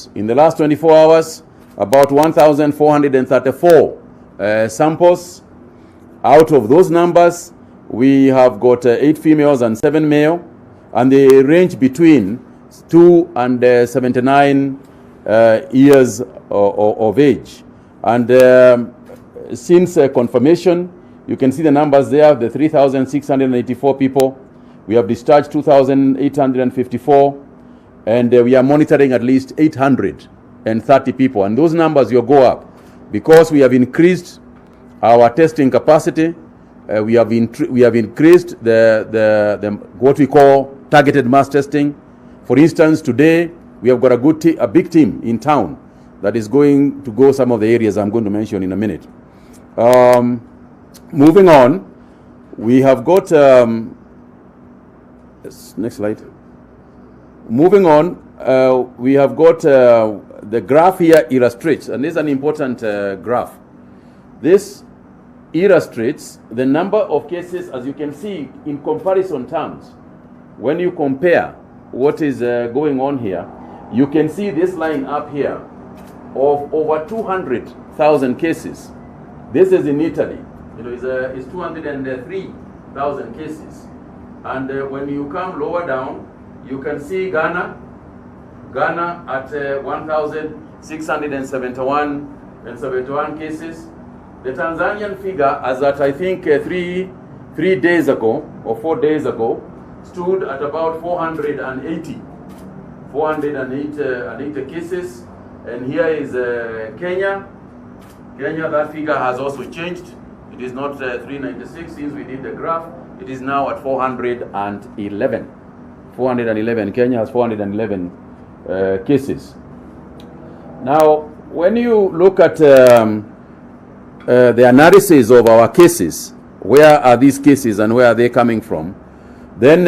samples. In the last 24 hours, about 1,434 samples. Out of those numbers, we have got 8 females and 7 male, and they range between 2 and 79 years of age. And since confirmation, you can see the numbers there, the 3,684 people. We have discharged 2,854, and we are monitoring at least 830 people. And those numbers will go up because we have increased our testing capacity. We have increased the what we call targeted mass testing. For instance, today we have got a big team in town that is going to go some of the areas I'm going to mention in a minute. Moving on, we have got next slide. Moving on, we have got the graph here illustrates, and this is an important graph. This illustrates the number of cases, as you can see, in comparison terms. When you compare what is going on here, you can see this line up here of over 200,000 cases. This is in Italy. You know, it's 203,000 cases. And when you come lower down, you can see Ghana at 1,671 cases. The Tanzanian figure, as at I think 3 days ago or 4 days ago, stood at about 480 cases. And here is Kenya. That figure has also changed. It is not 396 since we did the graph. It is now at 411. 411. Kenya has 411 cases. Now, when you look at the analysis of our cases, where are these cases and where are they coming from? Then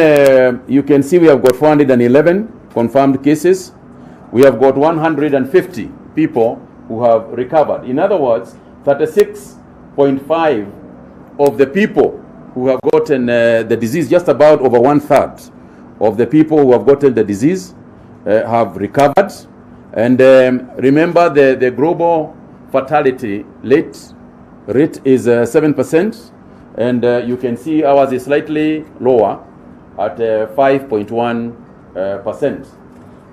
you can see we have got 411 confirmed cases. We have got 150 people who have recovered. In other words, 36.5 of the people who have gotten the disease, just about over 1/3 of the people who have gotten the disease have recovered. And remember, the global fatality rate is 7%, and you can see ours is slightly lower at 5.1%.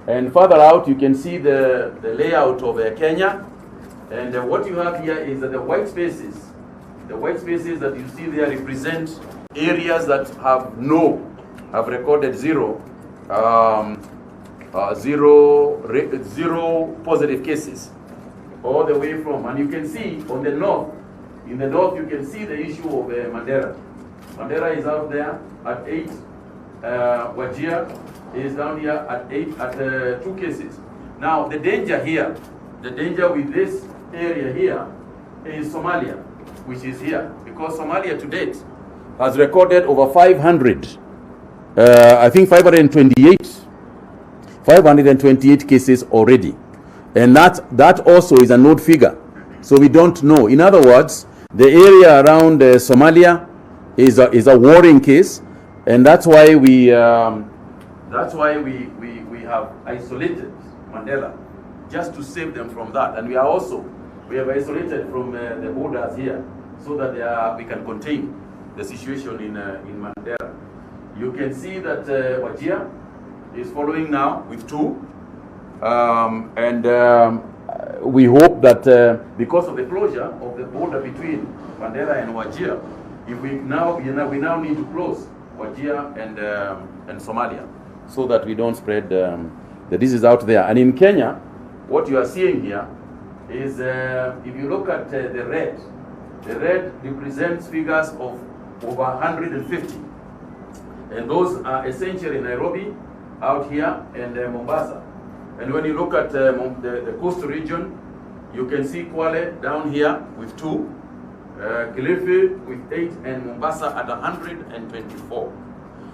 And further out, you can see the layout of Kenya. And what you have here is that the white spaces that you see there represent areas that have recorded zero positive cases all the way from. And you can see on the north, in the north you can see the issue of Mandera. Mandera is out there at 8. Wajir is down here at 8 at 2 cases. Now the danger with this area here is Somalia, which is here, because Somalia to date has recorded over 528 cases already, and that also is a node figure, so we don't know. In other words, the area around Somalia is a worrying case, and that's why we have isolated Mandela just to save them from that, and we have isolated from the borders here so that we can contain the situation in Mandera. You can see that Wajir is following now with 2, and we hope that because of the closure of the border between Mandera and Wajir, we now need to close Wajir and Somalia so that we don't spread the disease out there. And in Kenya, what you are seeing here is if you look at the red represents figures of over 150, and those are essentially Nairobi out here and Mombasa. And when you look at the coastal region, you can see Kwale down here with 2, Kilifi with 8, and Mombasa at 124.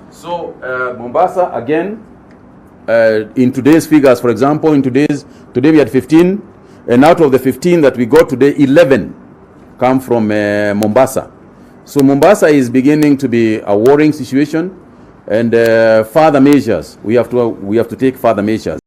So Mombasa again, in today's figures, for example, today we had 15, and out of the 15 that we got today, 11 come from Mombasa. So Mombasa is beginning to be a worrying situation, and further measures, we have to take further measures.